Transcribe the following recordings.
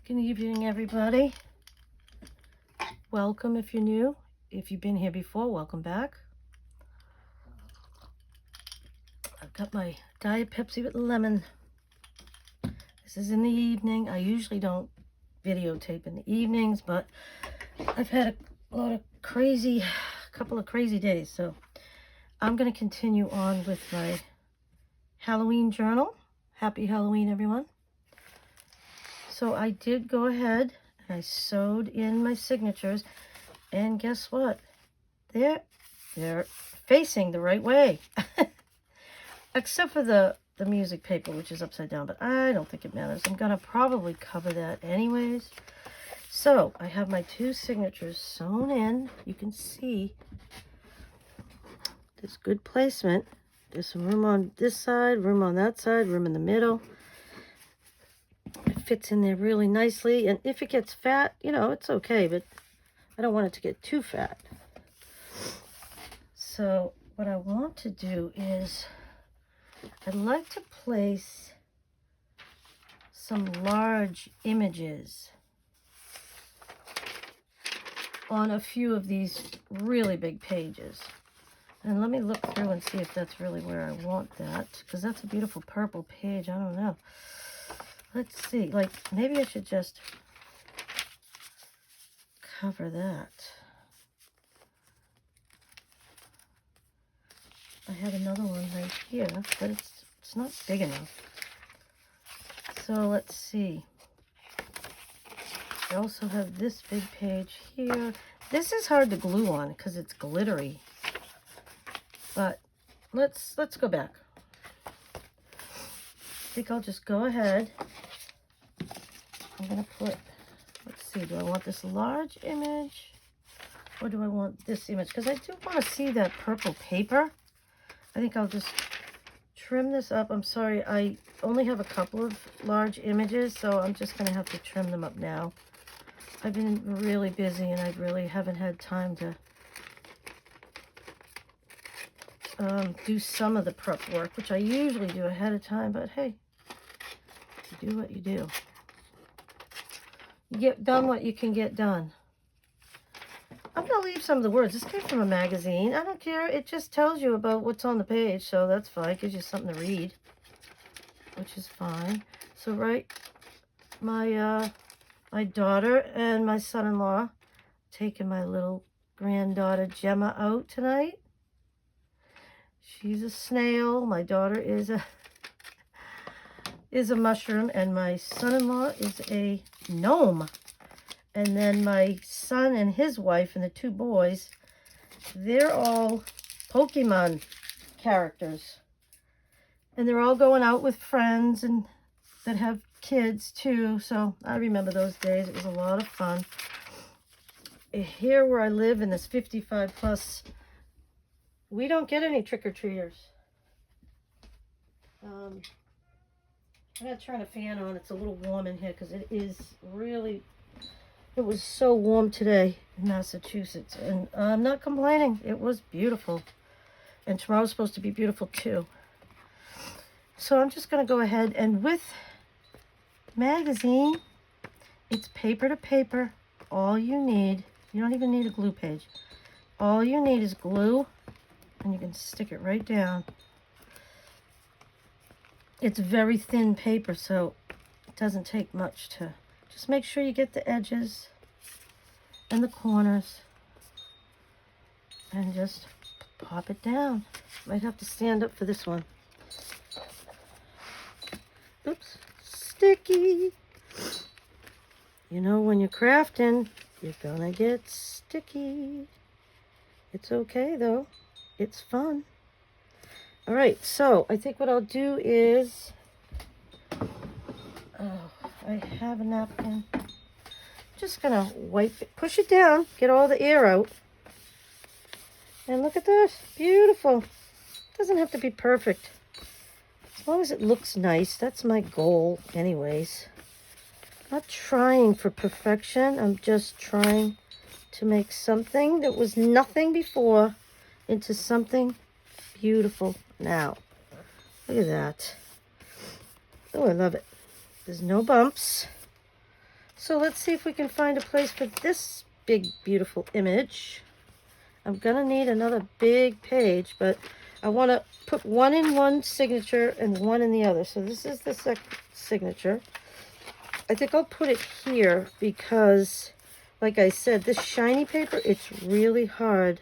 Good evening, everybody. Welcome if you're new. If you've been here before, welcome back. I've got my Diet Pepsi with lemon. This is in the evening. I usually don't videotape in the evenings, but I've had a couple of crazy days. So I'm going to continue on with my Halloween journal. Happy Halloween, everyone. So I did go ahead and I sewed in my signatures, and guess what? They're facing the right way. Except for the music paper, which is upside down, but I don't think it matters. I'm gonna probably cover that anyways. So I have my two signatures sewn in. You can see there's good placement. There's some room on this side, room on that side, room in the middle. It fits in there really nicely, and if it gets fat, you know, it's okay, but I don't want it to get too fat. So what I want to do is I'd like to place some large images on a few of these really big pages. And let me look through and see if that's really where I want that, because that's a beautiful purple page. I don't know. Let's see, like maybe I should just cover that. I have another one right here, but it's not big enough. So let's see. I also have this big page here. This is hard to glue on because it's glittery. But let's go back. I think I'll just go ahead. I'm gonna put, let's see, do I want this large image or do I want this image? Because I do want to see that purple paper. I think I'll just trim this up. I'm sorry, I only have a couple of large images, so I'm just going to have to trim them up now. I've been really busy and I really haven't had time to do some of the prep work, which I usually do ahead of time, but hey, you do what you do. You get done what you can get done. I'm going to leave some of the words. This came from a magazine. I don't care. It just tells you about what's on the page, so that's fine. It gives you something to read, which is fine. So, right, my daughter and my son-in-law taking my little granddaughter Gemma out tonight. She's a snail. My daughter is a mushroom, and my son-in-law is a gnome. And then my son and his wife and the two boys, they're all Pokemon characters. And they're all going out with friends and that have kids too. So I remember those days. It was a lot of fun. Here where I live in this 55 plus, we don't get any trick-or-treaters. I'm going to turn a fan on. It's a little warm in here because it is really... It was so warm today in Massachusetts, and I'm not complaining. It was beautiful, and tomorrow's supposed to be beautiful too. So I'm just going to go ahead, and with magazine, it's paper to paper. All you need, you don't even need a glue page. All you need is glue, and you can stick it right down. It's very thin paper, so it doesn't take much to... Just make sure you get the edges and the corners and just pop it down. Might have to stand up for this one. Oops, sticky. You know, when you're crafting, you're gonna get sticky. It's okay though, it's fun. All right, so I think what I'll do is, I have a napkin. Just gonna wipe it, push it down, get all the air out. And look at this, beautiful. Doesn't have to be perfect. As long as it looks nice, that's my goal anyways. I'm not trying for perfection, I'm just trying to make something that was nothing before into something beautiful now. Look at that. Oh, I love it. There's no bumps. So let's see if we can find a place for this big, beautiful image. I'm gonna need another big page, but I want to put one in one signature and one in the other. So this is the signature. I think I'll put it here because, like I said, this shiny paper, it's really hard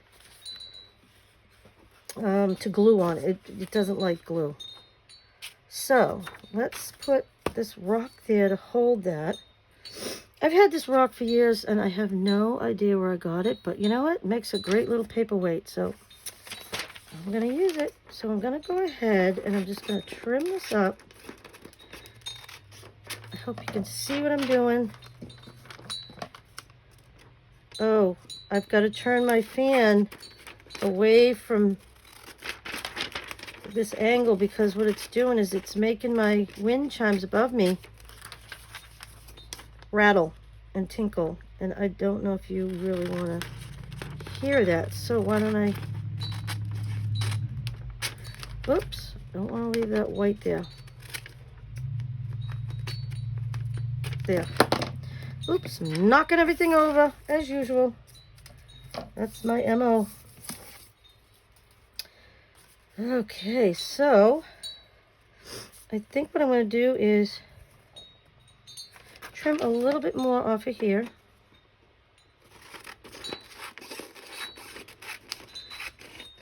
to glue on. It doesn't like glue. So let's put this rock there to hold that. I've had this rock for years and I have no idea where I got it, but you know what? It makes a great little paperweight, so I'm going to use it. So I'm going to go ahead and I'm just going to trim this up. I hope you can see what I'm doing. Oh, I've got to turn my fan away from this angle because what it's doing is it's making my wind chimes above me rattle and tinkle, and I don't know if you really want to hear that, so why don't I, oops, don't want to leave that white there. There. Oops, knocking everything over as usual. That's my MO. Okay, so I think what I'm going to do is trim a little bit more off of here.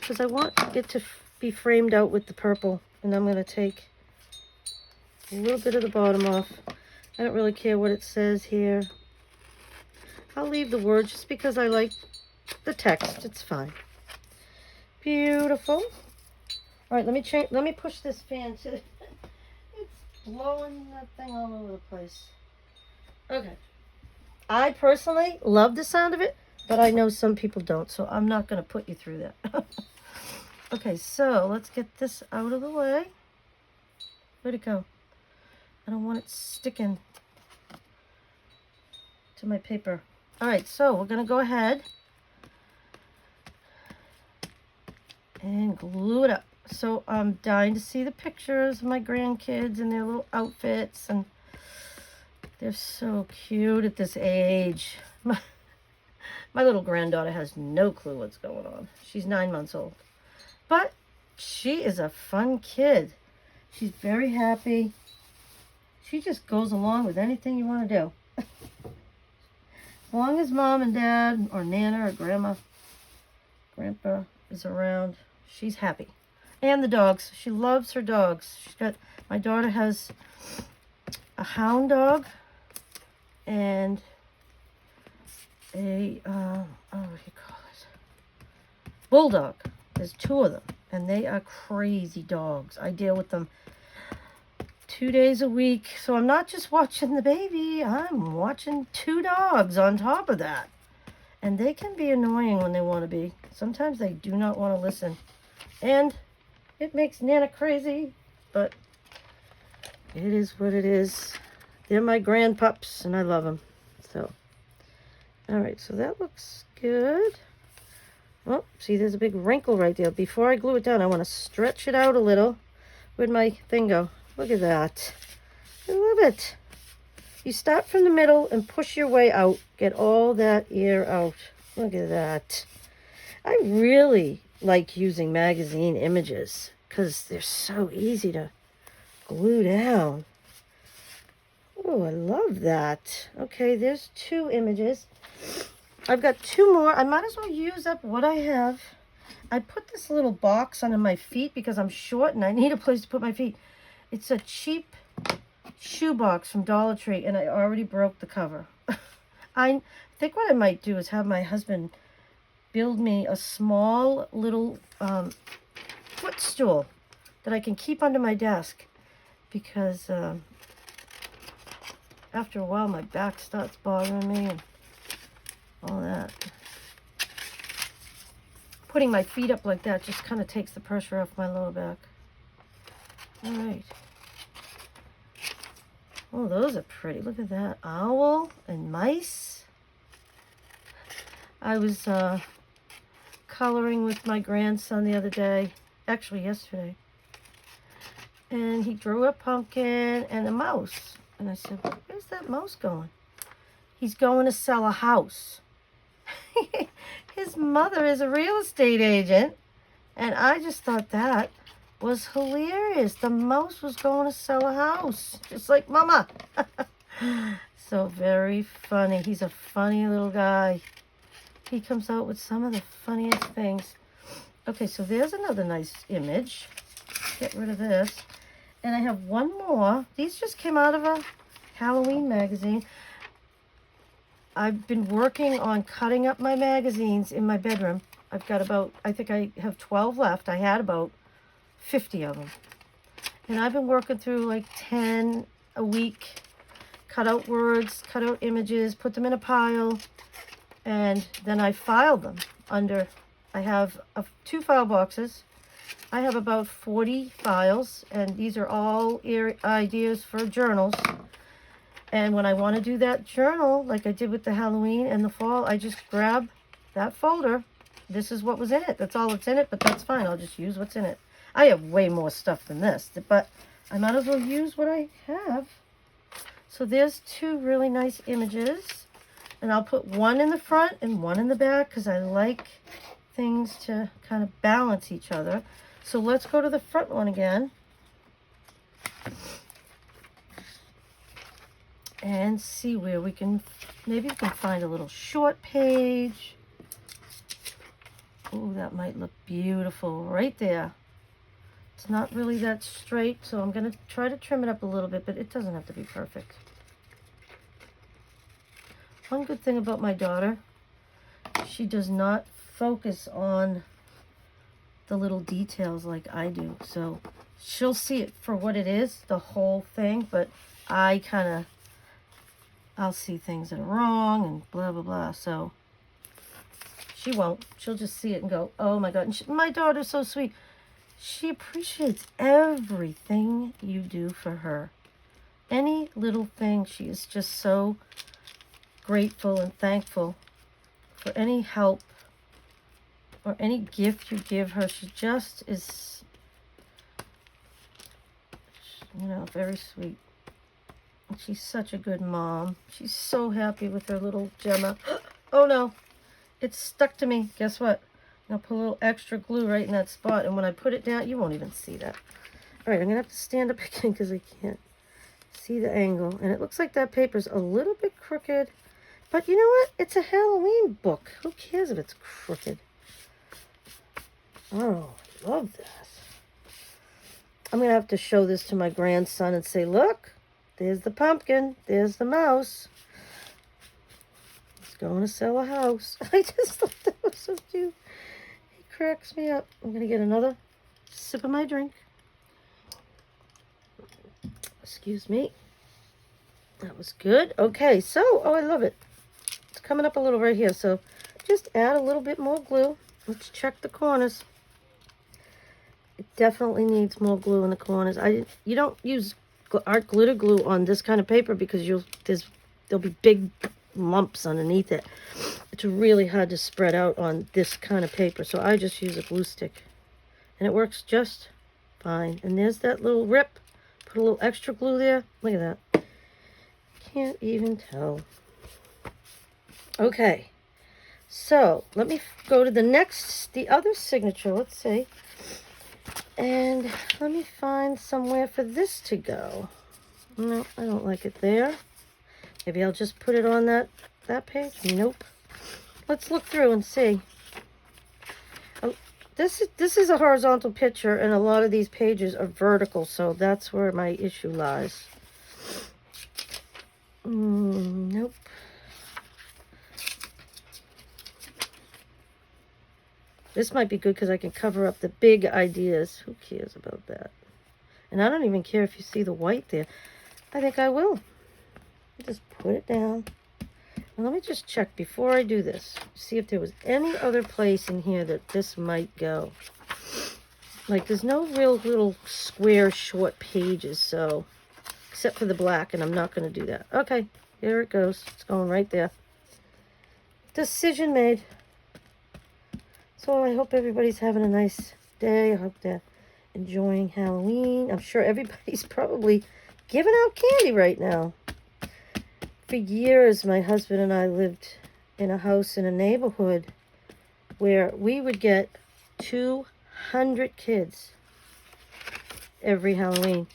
Because I want it to be framed out with the purple. And I'm going to take a little bit of the bottom off. I don't really care what it says here. I'll leave the words just because I like the text. It's fine. Beautiful. All right, let me push this fan to it's blowing that thing all over the place. Okay. I personally love the sound of it, but I know some people don't, so I'm not going to put you through that. Okay, so let's get this out of the way. Where'd it go? I don't want it sticking to my paper. All right, so we're going to go ahead and glue it up. So I'm dying to see the pictures of my grandkids and their little outfits, and they're so cute at this age. My little granddaughter has no clue what's going on. She's 9 months old. But she is a fun kid. She's very happy. She just goes along with anything you want to do. As long as mom and dad or Nana or grandpa is around, she's happy. And the dogs. She loves her dogs. My daughter has a hound dog and a, what do you call it? Bulldog. There's 2 of them, and they are crazy dogs. I deal with them 2 days a week, so I'm not just watching the baby, I'm watching 2 dogs on top of that. And they can be annoying when they want to be. Sometimes they do not want to listen. And it makes Nana crazy, but it is what it is. They're my grandpups, and I love them. So, all right, so that looks good. Oh, see, there's a big wrinkle right there. Before I glue it down, I want to stretch it out a little. Where'd my thing go? Look at that. I love it. You start from the middle and push your way out. Get all that air out. Look at that. I really like using magazine images because they're so easy to glue down. Oh, I love that. Okay, there's 2 images. I've got 2 more. I might as well use up what I have. I put this little box under my feet because I'm short and I need a place to put my feet. It's a cheap shoe box from Dollar Tree, and I already broke the cover. I think what I might do is have my husband build me a small little footstool that I can keep under my desk because after a while my back starts bothering me and all that. Putting my feet up like that just kind of takes the pressure off my lower back. All right. Oh, those are pretty. Look at that. Owl and mice. I was coloring with my grandson the other day. Actually, yesterday. And he drew a pumpkin and a mouse. And I said, where's that mouse going? He's going to sell a house. His mother is a real estate agent, and I just thought that was hilarious. The mouse was going to sell a house, just like Mama. So very funny. He's a funny little guy. He comes out with some of the funniest things. Okay, so there's another nice image. Get rid of this. And I have one more. These just came out of a Halloween magazine. I've been working on cutting up my magazines in my bedroom. I've got about, I think I have 12 left. I had about 50 of them. And I've been working through like 10 a week. Cut out words, cut out images, put them in a pile. And then I filed them under, I have 2 file boxes. I have about 40 files, and these are all ideas for journals. And when I want to do that journal, like I did with the Halloween and the fall, I just grab that folder. This is what was in it. That's all that's in it, but that's fine. I'll just use what's in it. I have way more stuff than this, but I might as well use what I have. So there's 2 really nice images. And I'll put one in the front and one in the back because I like things to kind of balance each other. So let's go to the front one again. And see where we can, maybe we can find a little short page. Oh, that might look beautiful right there. It's not really that straight, so I'm going to try to trim it up a little bit, but it doesn't have to be perfect. One good thing about my daughter, she does not focus on the little details like I do. So she'll see it for what it is, the whole thing, but I'll see things that are wrong and blah, blah, blah. So she won't. She'll just see it and go, oh my God. And my daughter's so sweet. She appreciates everything you do for her. Any little thing, she is just so grateful and thankful for any help or any gift you give her. She just is, you know, very sweet. And she's such a good mom. She's so happy with her little Gemma. Oh no, it's stuck to me. Guess what? I'll put a little extra glue right in that spot, and when I put it down, you won't even see that. All right, I'm gonna have to stand up again because I can't see the angle. And it looks like that paper's a little bit crooked. But you know what? It's a Halloween book. Who cares if it's crooked? Oh, I love that. I'm going to have to show this to my grandson and say, look, there's the pumpkin. There's the mouse. He's going to sell a house. I just thought that was so cute. He cracks me up. I'm going to get another sip of my drink. Excuse me. That was good. Okay, so, oh, I love it. It's coming up a little right here, so just add a little bit more glue. Let's check the corners. It definitely needs more glue in the corners. You don't use art glitter glue on this kind of paper because there'll be big lumps underneath it. It's really hard to spread out on this kind of paper, so I just use a glue stick, and it works just fine. And there's that little rip. Put a little extra glue there. Look at that. Can't even tell. Okay, so let me go to the other signature. Let's see. And let me find somewhere for this to go. No, I don't like it there. Maybe I'll just put it on that page. Nope. Let's look through and see. This is a horizontal picture, and a lot of these pages are vertical, so that's where my issue lies. Nope. This might be good because I can cover up the big ideas. Who cares about that? And I don't even care if you see the white there. I think I will. Just put it down. And let me just check before I do this. See if there was any other place in here that this might go. Like, there's no real little square short pages, so... Except for the black, and I'm not going to do that. Okay, here it goes. It's going right there. Decision made. So I hope everybody's having a nice day. I hope they're enjoying Halloween. I'm sure everybody's probably giving out candy right now. For years, my husband and I lived in a house in a neighborhood where we would get 200 kids every Halloween.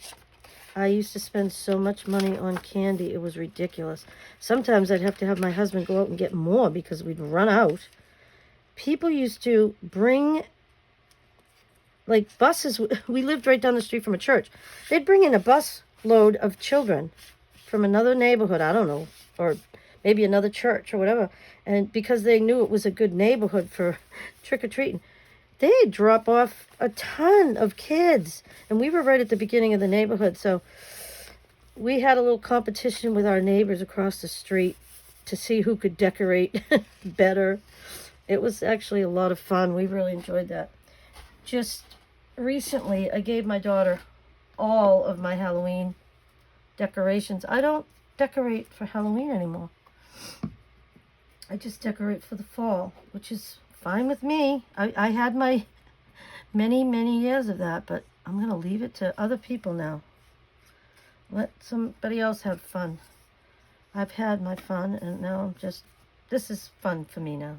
I used to spend so much money on candy, it was ridiculous. Sometimes I'd have to have my husband go out and get more because we'd run out. People used to bring, like, buses. We lived right down the street from a church. They'd bring in a bus load of children from another neighborhood, I don't know, or maybe another church or whatever. And because they knew it was a good neighborhood for trick-or-treating, they'd drop off a ton of kids. And we were right at the beginning of the neighborhood, so we had a little competition with our neighbors across the street to see who could decorate better. It was actually a lot of fun. We really enjoyed that. Just recently, I gave my daughter all of my Halloween decorations. I don't decorate for Halloween anymore. I just decorate for the fall, which is fine with me. I had my many years of that, but I'm going to leave it to other people now. Let somebody else have fun. I've had my fun, and now this is fun for me now.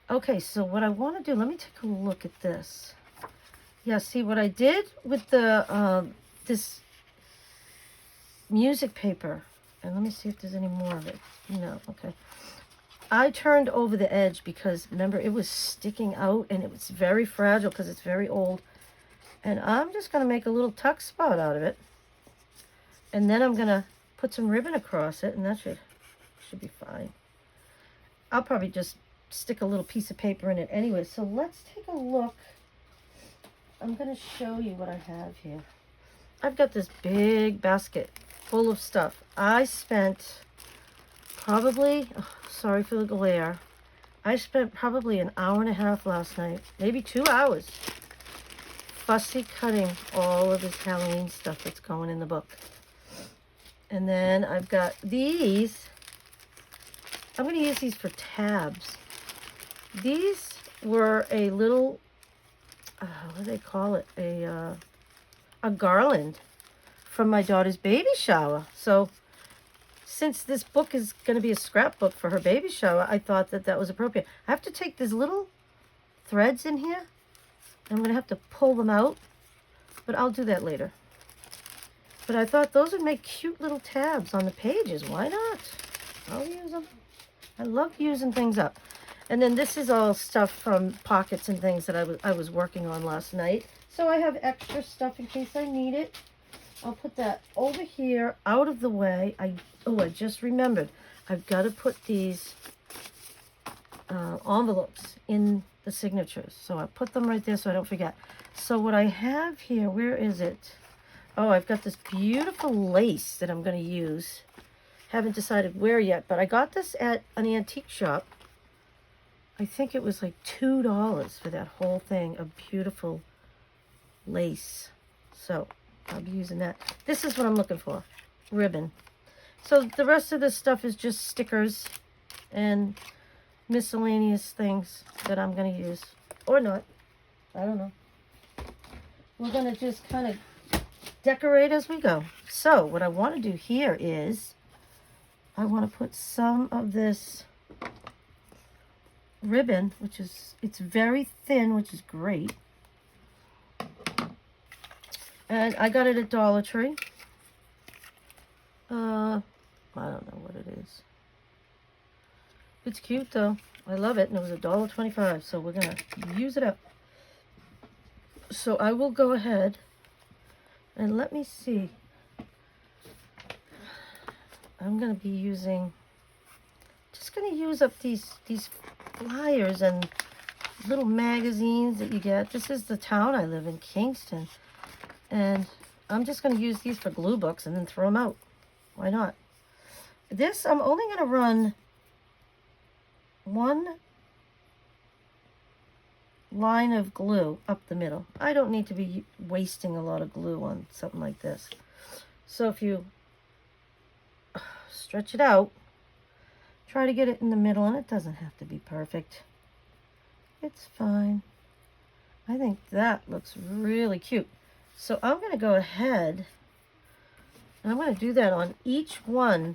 Okay, so what I want to do, let me take a look at this. Yeah, see what I did with the this music paper, and let me see if there's any more of it. No, okay. I turned over the edge because, remember, it was sticking out, and it was very fragile because it's very old. And I'm just going to make a little tuck spot out of it. And then I'm going to put some ribbon across it, and that should be fine. I'll probably just stick a little piece of paper in it anyway. So let's take a look. I'm going to show you what I have here. I've got this big basket full of stuff. I spent probably, sorry for the glare, I spent probably an hour and a half last night, maybe 2 hours, fussy cutting all of this Halloween stuff that's going in the book. And then I've got these. I'm going to use these for tabs. These were a little, what do they call it? A garland from my daughter's baby shower. So since this book is going to be a scrapbook for her baby shower, I thought that was appropriate. I have to take these little threads in here. I'm going to have to pull them out, but I'll do that later. But I thought those would make cute little tabs on the pages. Why not? I'll use them. I love using things up. And then this is all stuff from pockets and things that I was working on last night. So I have extra stuff in case I need it. I'll put that over here, out of the way. I just remembered. I've got to put these envelopes in the signatures. So I put them right there so I don't forget. So what I have here, where is it? Oh, I've got this beautiful lace that I'm going to use. Haven't decided where yet, but I got this at an antique shop. I think it was like $2 for that whole thing of beautiful lace. So I'll be using that. This is what I'm looking for, ribbon. So the rest of this stuff is just stickers and miscellaneous things that I'm going to use. Or not. I don't know. We're going to just kind of decorate as we go. So what I want to do here is I want to put some of this ribbon, it's very thin, which is great. And I got it at Dollar Tree. I don't know what it is. It's cute though. I love it, and it was $1.25, so we're gonna use it up. So I will go ahead and let me see. I'm gonna be just gonna use up these flyers and little magazines that you get. This is the town I live in, Kingston. And I'm just going to use these for glue books and then throw them out. Why not? This, I'm only going to run one line of glue up the middle. I don't need to be wasting a lot of glue on something like this. So if you stretch it out, try to get it in the middle, and it doesn't have to be perfect. It's fine. I think that looks really cute. So I'm going to go ahead, and I'm going to do that on each one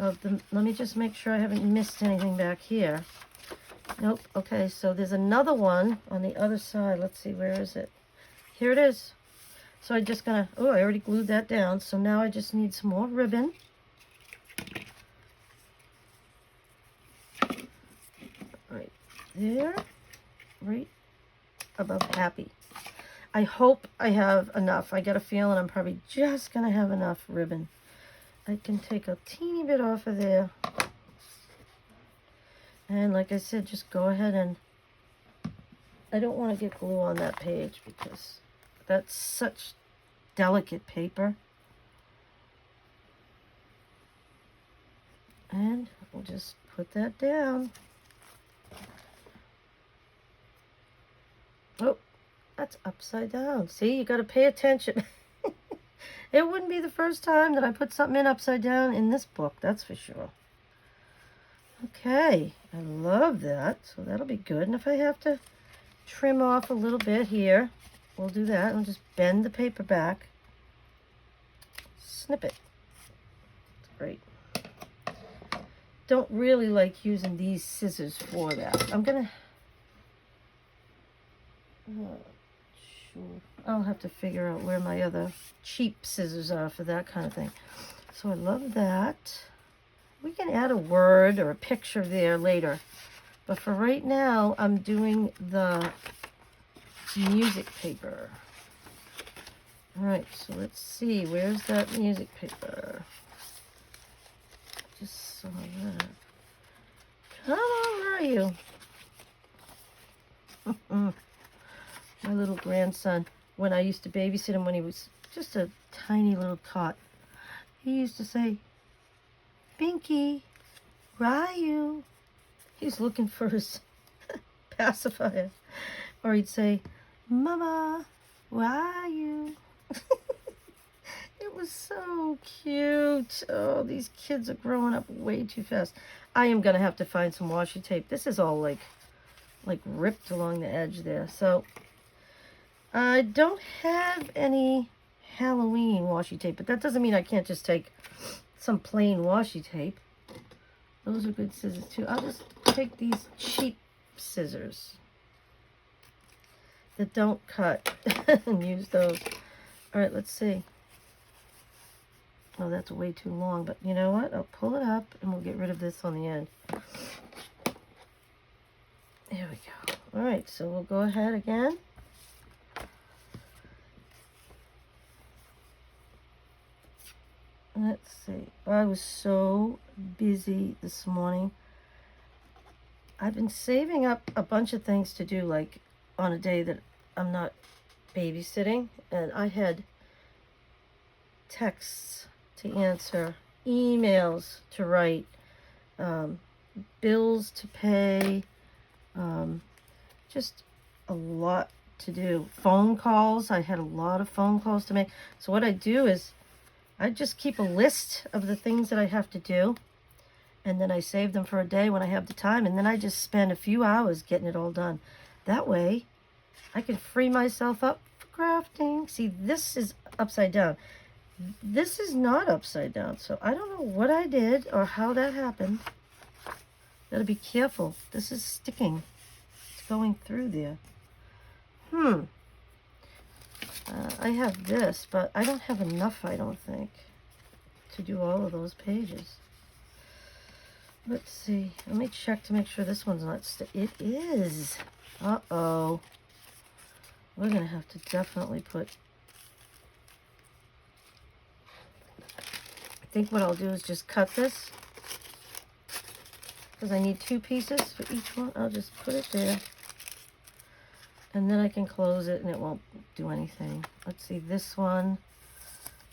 of the, let me just make sure I haven't missed anything back here. Nope. Okay, so there's another one on the other side. Let's see, where is it? Here it is. So I'm just gonna, oh, I already glued that down. So now I just need some more ribbon. Right there, right above happy. I hope I have enough. I got a feeling I'm probably just gonna have enough ribbon. I can take a teeny bit off of there. And like I said, just go ahead and, I don't want to get glue on that page because that's such delicate paper. And we'll just put that down. Oh, that's upside down. See, you got to pay attention. It wouldn't be the first time that I put something in upside down in this book, that's for sure. Okay, I love that. So that'll be good. And if I have to trim off a little bit here, we'll do that. And just bend the paper back. Snip it. That's great. Don't really like using these scissors for that. I'm gonna, sure, I'll have to figure out where my other cheap scissors are for that kind of thing. So I love that. We can add a word or a picture there later. But for right now, I'm doing the music paper. All right, so let's see. Where's that music paper? Just saw that. Come on, where are you? My little grandson, when I used to babysit him when he was just a tiny little tot, he used to say, Binky, where are you? He's looking for his pacifier. Or he'd say, Mama, where are you? It was so cute. Oh, these kids are growing up way too fast. I am going to have to find some washi tape. This is all like ripped along the edge there. So I don't have any Halloween washi tape, but that doesn't mean I can't just take some plain washi tape. Those are good scissors too. I'll just take these cheap scissors that don't cut and use those. All right, let's see. Oh, that's way too long, but you know what? I'll pull it up and we'll get rid of this on the end. There we go. All right, so we'll go ahead again. Let's see. I was so busy this morning. I've been saving up a bunch of things to do, like on a day that I'm not babysitting. And I had texts to answer, emails to write, bills to pay, just a lot to do. Phone calls. I had a lot of phone calls to make. So what I do is I just keep a list of the things that I have to do, and then I save them for a day when I have the time, and then I just spend a few hours getting it all done. That way, I can free myself up for crafting. See, this is upside down. This is not upside down, so I don't know what I did or how that happened. Gotta be careful. This is sticking. It's going through there. I have this, but I don't have enough, I don't think, to do all of those pages. Let's see. Let me check to make sure this one's not it is. Uh-oh. We're going to have to definitely put... I think what I'll do is just cut this, because I need 2 pieces for each one. I'll just put it there. And then I can close it and it won't do anything. Let's see, this one,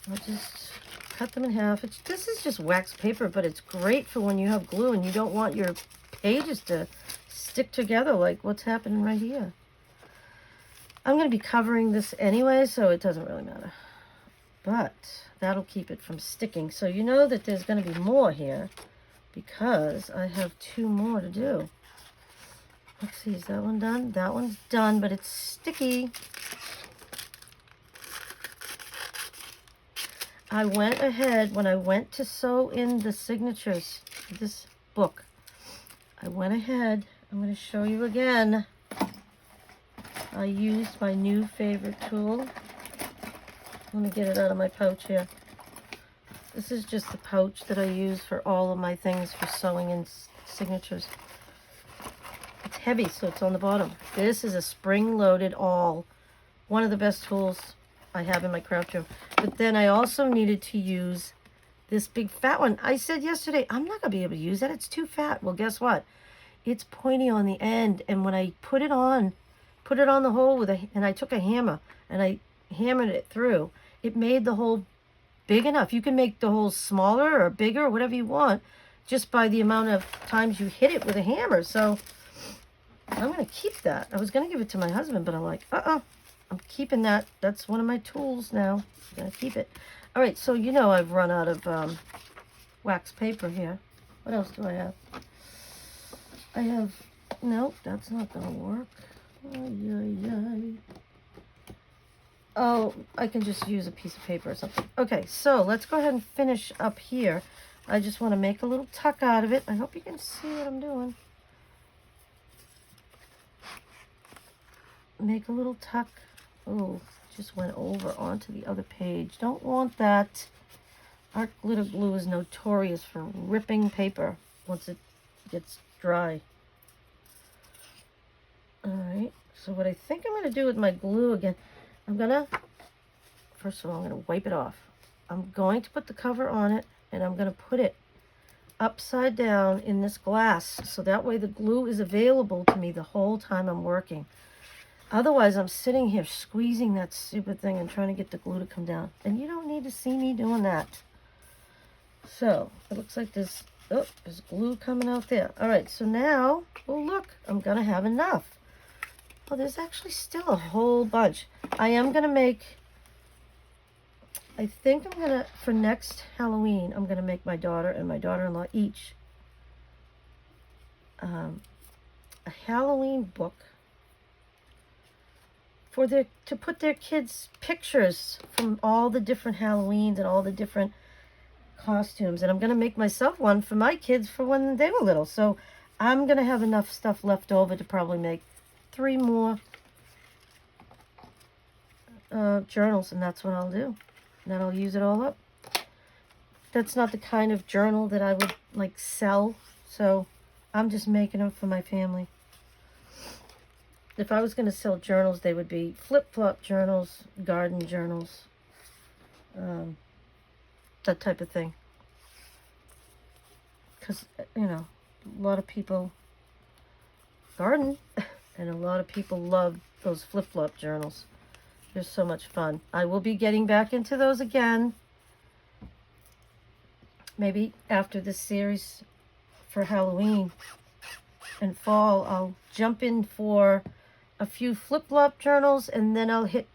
I'll just cut them in half. This is just wax paper, but it's great for when you have glue and you don't want your pages to stick together like what's happening right here. I'm going to be covering this anyway, so it doesn't really matter. But that'll keep it from sticking. So you know that there's going to be more here because I have 2 more to do. Let's see, is that one done? That one's done, but it's sticky. I went ahead, when I went to sew in the signatures for this book, I went ahead, I'm going to show you again. I used my new favorite tool. Let me get it out of my pouch here. This is just the pouch that I use for all of my things for sewing in signatures. It's heavy, so it's on the bottom. This is a spring-loaded awl. One of the best tools I have in my craft room. But then I also needed to use this big fat one. I said yesterday, I'm not going to be able to use that. It's too fat. Well, guess what? It's pointy on the end. And when I put it on the hole and I took a hammer and I hammered it through, it made the hole big enough. You can make the hole smaller or bigger, whatever you want, just by the amount of times you hit it with a hammer. So I'm going to keep that. I was going to give it to my husband, but I'm like, I'm keeping that. That's one of my tools now. I'm going to keep it. All right, so you know I've run out of wax paper here. What else do I have? I have, no, that's not going to work. Oh, I can just use a piece of paper or something. Okay, so let's go ahead and finish up here. I just want to make a little tuck out of it. I hope you can see what I'm doing. Make a little tuck. Oh, just went over onto the other page. Don't want that. Art glitter glue is notorious for ripping paper once it gets dry. Alright, so what I think I'm going to do with my glue again, first of all, I'm going to wipe it off. I'm going to put the cover on it, and I'm going to put it upside down in this glass, so that way the glue is available to me the whole time I'm working. Otherwise, I'm sitting here squeezing that stupid thing and trying to get the glue to come down. And you don't need to see me doing that. So, it looks like there's glue coming out there. All right, so now, oh look, I'm going to have enough. Oh, there's actually still a whole bunch. I am going to make, I think I'm going to, for next Halloween, I'm going to make my daughter and my daughter-in-law each a Halloween book to put their kids' pictures from all the different Halloweens and all the different costumes. And I'm going to make myself one for my kids for when they were little. So I'm going to have enough stuff left over to probably make 3 more journals, and that's what I'll do. And then I'll use it all up. That's not the kind of journal that I would like sell, so I'm just making them for my family. If I was going to sell journals, they would be flip-flop journals, garden journals, that type of thing. Because, you know, a lot of people garden, and a lot of people love those flip-flop journals. They're so much fun. I will be getting back into those again. Maybe after this series for Halloween and fall, I'll jump in for a few flip-flop journals, and then I'll hit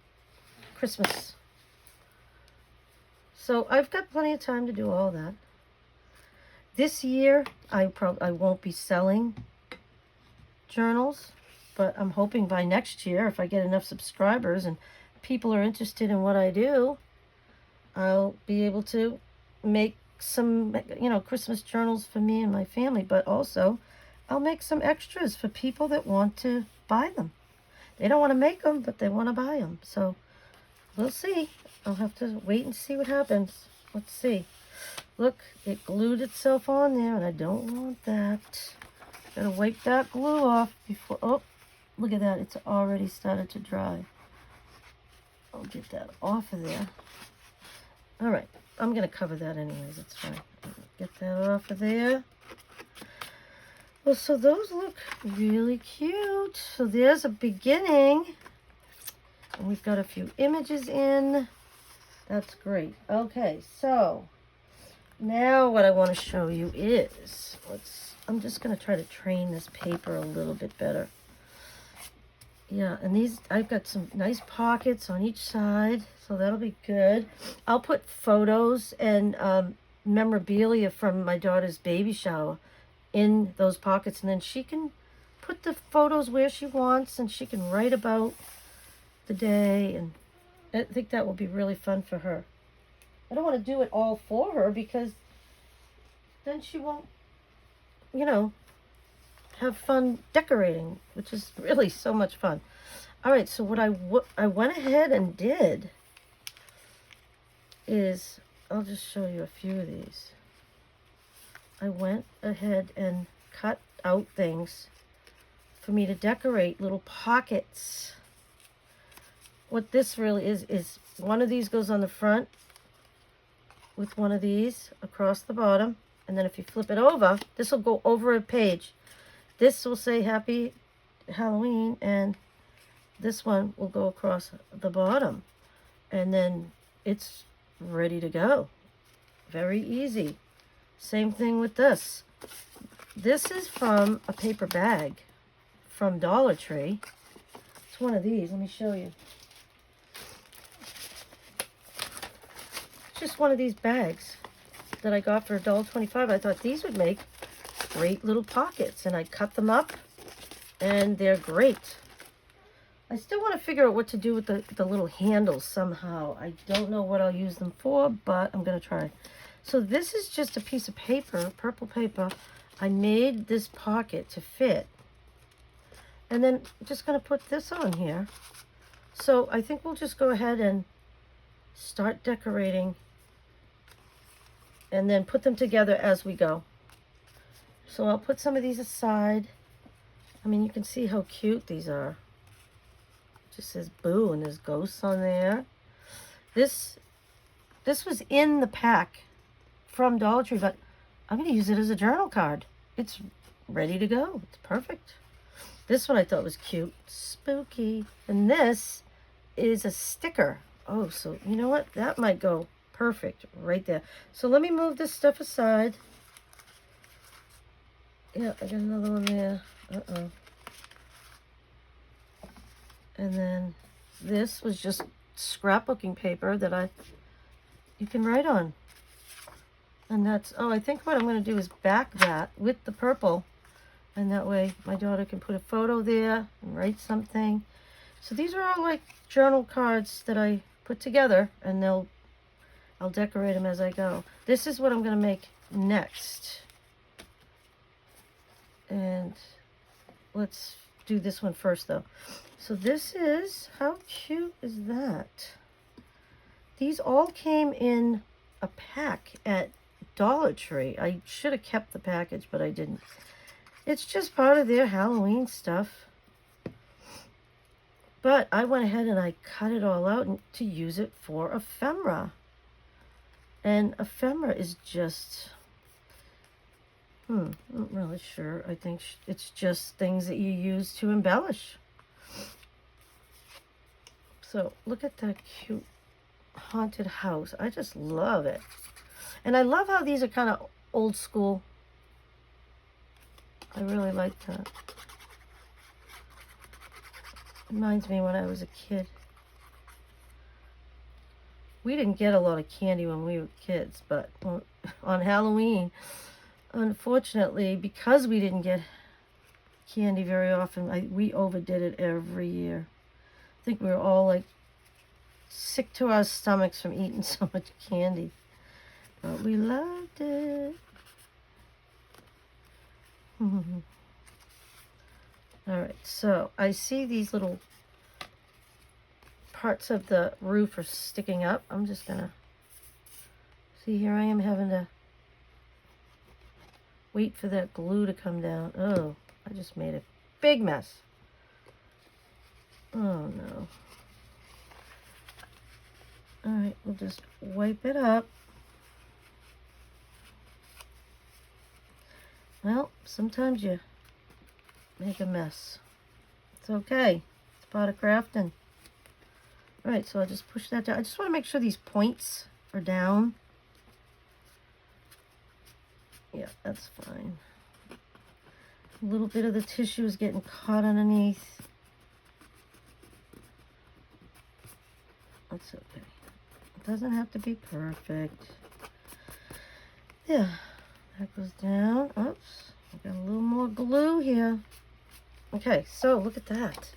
Christmas. So I've got plenty of time to do all that. This year, I won't be selling journals, but I'm hoping by next year, if I get enough subscribers and people are interested in what I do, I'll be able to make some, you know, Christmas journals for me and my family, but also I'll make some extras for people that want to buy them. They don't want to make them, but they want to buy them. So we'll see. I'll have to wait and see what happens. Let's see. Look, it glued itself on there, and I don't want that. Gotta wipe that glue off before. Oh, look at that. It's already started to dry. I'll get that off of there. All right. I'm going to cover that anyways. It's fine. Get that off of there. Well, so those look really cute. So there's a beginning. And we've got a few images in. That's great. Okay, so now what I want to show you is, I'm just going to try to train this paper a little bit better. Yeah, and these, I've got some nice pockets on each side, so that'll be good. I'll put photos and memorabilia from my daughter's baby shower in those pockets, and then she can put the photos where she wants, and she can write about the day, and I think that will be really fun for her. I don't want to do it all for her because then she won't, you know, have fun decorating, which is really so much fun. All right, so what I went ahead and did is, I'll just show you a few of these. I went ahead and cut out things for me to decorate, little pockets. What this really is one of these goes on the front with one of these across the bottom. And then if you flip it over, this will go over a page. This will say Happy Halloween, and this one will go across the bottom. And then it's ready to go. Very easy. Same thing with this. This is from a paper bag from Dollar Tree. It's one of these. Let me show you. It's just one of these bags that I got for $1.25. I thought these would make great little pockets, and I cut them up, and they're great. I still want to figure out what to do with the little handles somehow. I don't know what I'll use them for, but I'm going to try. So this is just a piece of paper, purple paper. I made this pocket to fit. And then I'm just going to put this on here. So I think we'll just go ahead and start decorating and then put them together as we go. So I'll put some of these aside. I mean, you can see how cute these are. It just says boo, and there's ghosts on there. This was in the pack from Dollar Tree, but I'm going to use it as a journal card. It's ready to go. It's perfect. This one I thought was cute. Spooky. And this is a sticker. Oh, so you know what? That might go perfect right there. So let me move this stuff aside. Yeah, I got another one there. Uh-oh. And then this was just scrapbooking paper that you can write on. And that's, oh, I think what I'm going to do is back that with the purple. And that way my daughter can put a photo there and write something. So these are all like journal cards that I put together, and I'll decorate them as I go. This is what I'm going to make next. And let's do this one first though. So this is, how cute is that? These all came in a pack at Dollar Tree. I should have kept the package, but I didn't. It's just part of their Halloween stuff. But I went ahead and I cut it all out to use it for ephemera. And ephemera is just, I'm not really sure. I think it's just things that you use to embellish. So look at that cute haunted house. I just love it. And I love how these are kind of old school. I really like that. Reminds me when I was a kid. We didn't get a lot of candy when we were kids, but on Halloween, unfortunately, because we didn't get candy very often, we overdid it every year. I think we were all like sick to our stomachs from eating so much candy. But we loved it. Alright, so I see these little parts of the roof are sticking up. I'm just gonna see, here I am having to wait for that glue to come down. Oh, I just made a big mess. Oh no. Alright, we'll just wipe it up. Well, sometimes you make a mess. It's okay. It's part of crafting. Alright, so I'll just push that down. I just want to make sure these points are down. Yeah, that's fine. A little bit of the tissue is getting caught underneath. That's okay. It doesn't have to be perfect. Yeah, that goes down. Oops, I got a little more glue here. Okay, so look at that.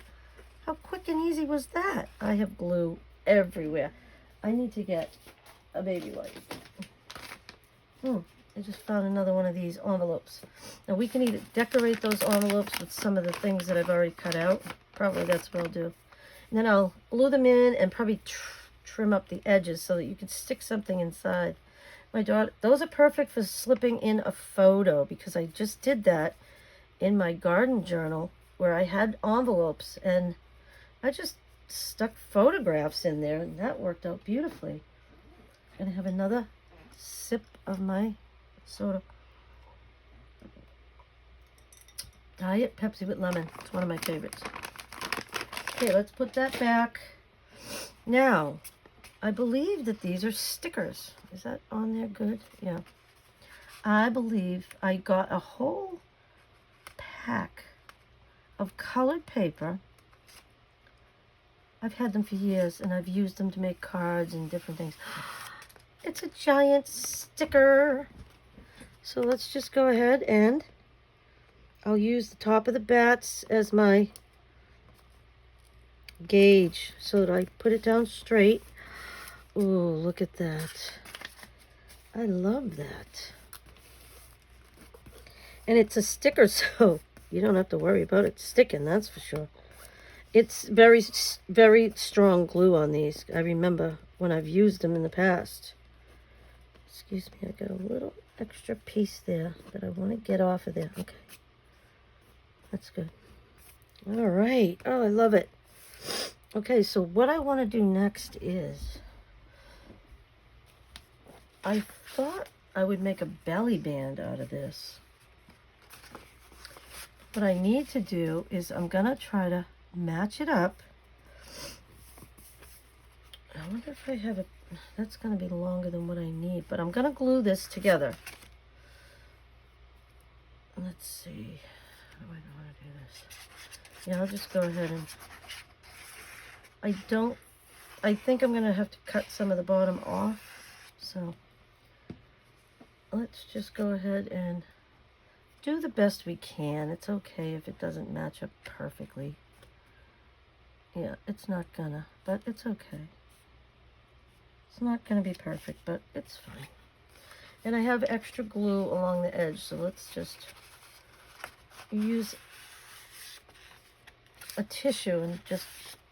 How quick and easy was that? I have glue everywhere. I need to get a baby wipe. I just found another one of these envelopes. Now we can either decorate those envelopes with some of the things that I've already cut out. Probably that's what I'll do. And then I'll glue them in and probably trim up the edges so that you can stick something inside. My daughter, those are perfect for slipping in a photo because I just did that in my garden journal where I had envelopes and I just stuck photographs in there and that worked out beautifully. I'm going to have another sip of my soda. Diet Pepsi with lemon. It's one of my favorites. Okay, let's put that back. Now, I believe that these are stickers. Is that on there good? Yeah. I believe I got a whole pack of colored paper. I've had them for years and I've used them to make cards and different things. It's a giant sticker. So let's just go ahead and I'll use the top of the bats as my gauge so that I put it down straight. Oh, look at that. I love that. And it's a sticker, so you don't have to worry about it sticking, that's for sure. It's very, very strong glue on these. I remember when I've used them in the past. Excuse me, I got a little extra piece there that I want to get off of there. Okay. That's good. All right. Oh, I love it. Okay, so what I want to do next is I thought I would make a belly band out of this. What I need to do is I'm going to try to match it up. I wonder if I have it. That's going to be longer than what I need, but I'm going to glue this together. Let's see. How do I know how to do this? Yeah, I'll just go ahead and I think I'm going to have to cut some of the bottom off. So let's just go ahead and do the best we can. It's okay if it doesn't match up perfectly. Yeah, it's not gonna, but it's okay. It's not gonna be perfect, but it's fine. And I have extra glue along the edge, so let's just use a tissue and just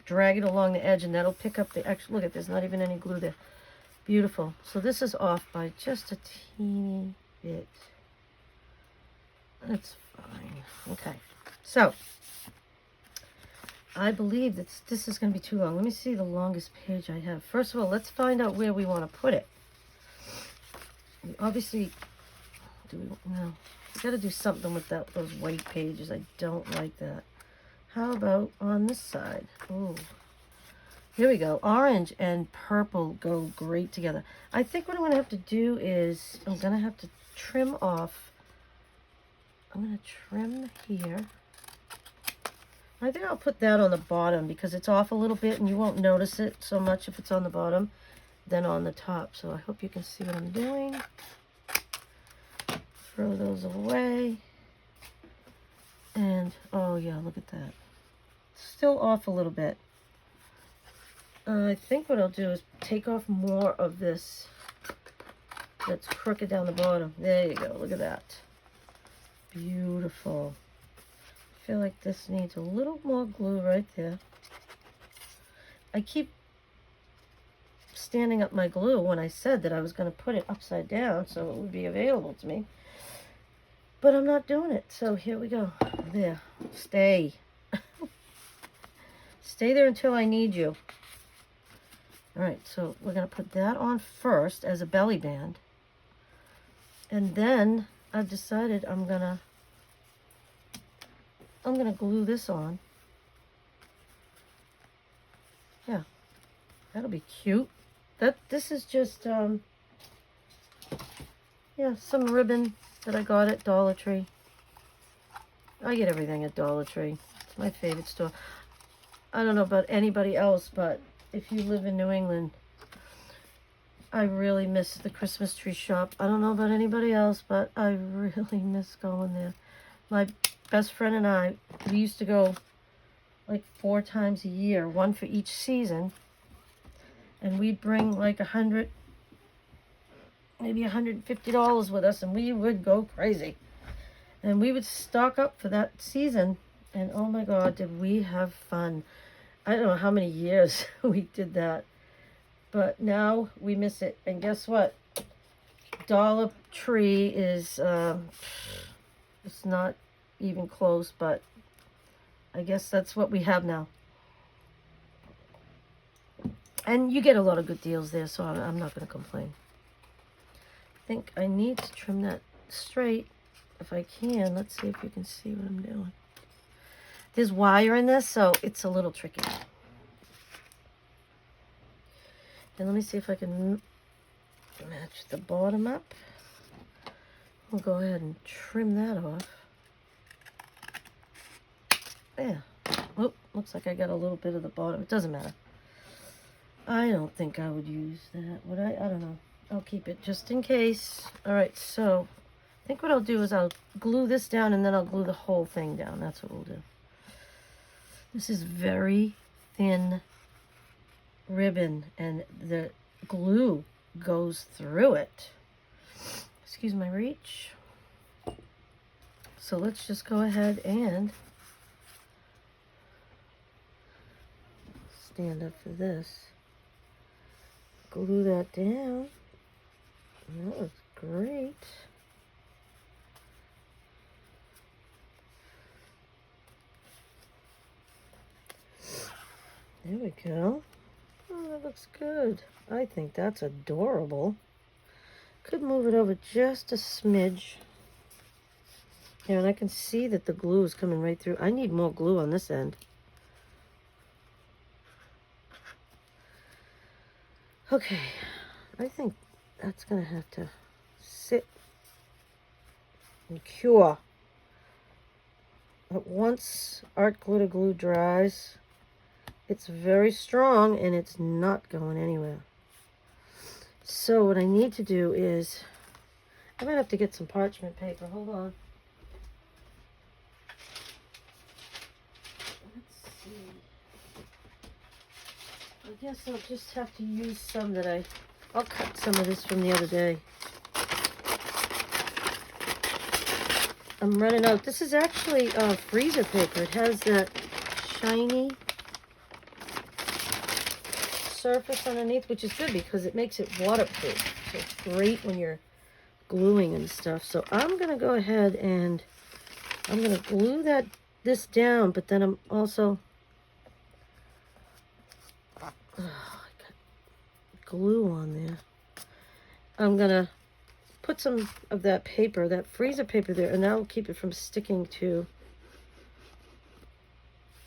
drag it along the edge, and that'll pick up the extra. Look at, there's not even any glue there. Beautiful. So this is off by just a teeny bit. That's fine. Okay. So I believe that this is going to be too long. Let me see the longest page I have. First of all, let's find out where we want to put it. We obviously, we got to do something with those white pages. I don't like that. How about on this side? Oh, here we go. Orange and purple go great together. I think what I'm going to have to do is I'm going to have to trim off. I'm going to trim here. I think I'll put that on the bottom because it's off a little bit and you won't notice it so much if it's on the bottom than on the top. So I hope you can see what I'm doing. Throw those away. And, oh yeah, look at that. Still off a little bit. I think what I'll do is take off more of this that's crooked down the bottom. There you go, look at that. Beautiful. I feel like this needs a little more glue right there. I keep standing up my glue when I said that I was going to put it upside down so it would be available to me. But I'm not doing it, so here we go. There. Stay. Stay there until I need you. Alright, so we're going to put that on first as a belly band. And then I've decided I'm going to glue this on. Yeah, that'll be cute. This is just, yeah, some ribbon that I got at Dollar Tree. I get everything at Dollar Tree. It's my favorite store. I don't know about anybody else, but if you live in New England, I really miss the Christmas tree shop. I don't know about anybody else, but I really miss going there. My best friend and I, we used to go like 4 times a year, one for each season. And we'd bring like 100 maybe $150 with us, and we would go crazy. And we would stock up for that season. And oh my God, did we have fun. I don't know how many years we did that. But now we miss it. And guess what? Dollar Tree is, it's not even close, but I guess that's what we have now. And you get a lot of good deals there, so I'm not going to complain. I think I need to trim that straight if I can. Let's see if you can see what I'm doing. There's wire in this, so it's a little tricky. And let me see if I can match the bottom up. We'll go ahead and trim that off. There. Oh, looks like I got a little bit of the bottom. It doesn't matter. I don't think I would use that, would I? I don't know. I'll keep it just in case. All right, so I think what I'll do is I'll glue this down and then I'll glue the whole thing down. That's what we'll do. This is very thin ribbon and the glue goes through it. Excuse my reach. So let's just go ahead and stand up for this. Glue that down. That looks great. There we go. Oh, that looks good. I think that's adorable. Could move it over just a smidge. Yeah, and I can see that the glue is coming right through. I need more glue on this end. Okay, I think that's going to have to sit and cure. But once art glitter glue dries, it's very strong and it's not going anywhere. So what I need to do is, I might have to get some parchment paper. Hold on. Let's see. I guess I'll just have to use some that I'll cut some of this from the other day. I'm running out. This is actually freezer paper. It has that shiny surface underneath, which is good because it makes it waterproof. So it's great when you're gluing and stuff. So I'm going to go ahead and I'm going to glue this down, but then I'm also... I got glue on there. I'm gonna put some of that paper, that freezer paper there, and that will keep it from sticking to.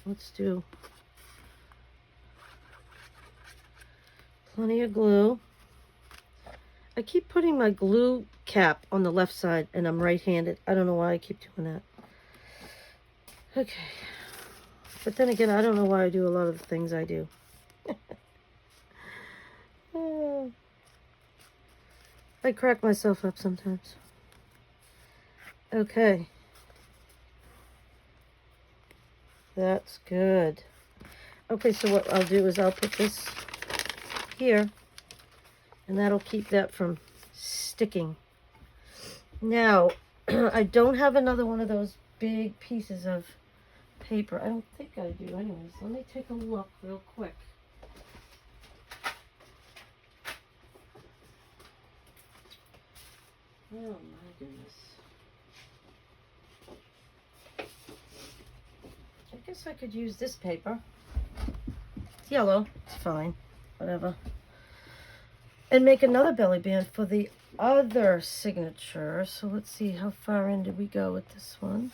Let's do plenty of glue. I keep putting my glue cap on the left side, and I'm right-handed. I don't know why I keep doing that. Okay. But then again, I don't know why I do a lot of the things I do. I crack myself up sometimes. Okay. That's good. Okay, so what I'll do is I'll put this here, and that'll keep that from sticking. Now, I don't have another one of those big pieces of paper. I don't think I do anyways. Let me take a look real quick. Oh my goodness. I guess I could use this paper. It's yellow. It's fine. Whatever. And make another belly band for the other signature. So let's see, how far in did we go with this one?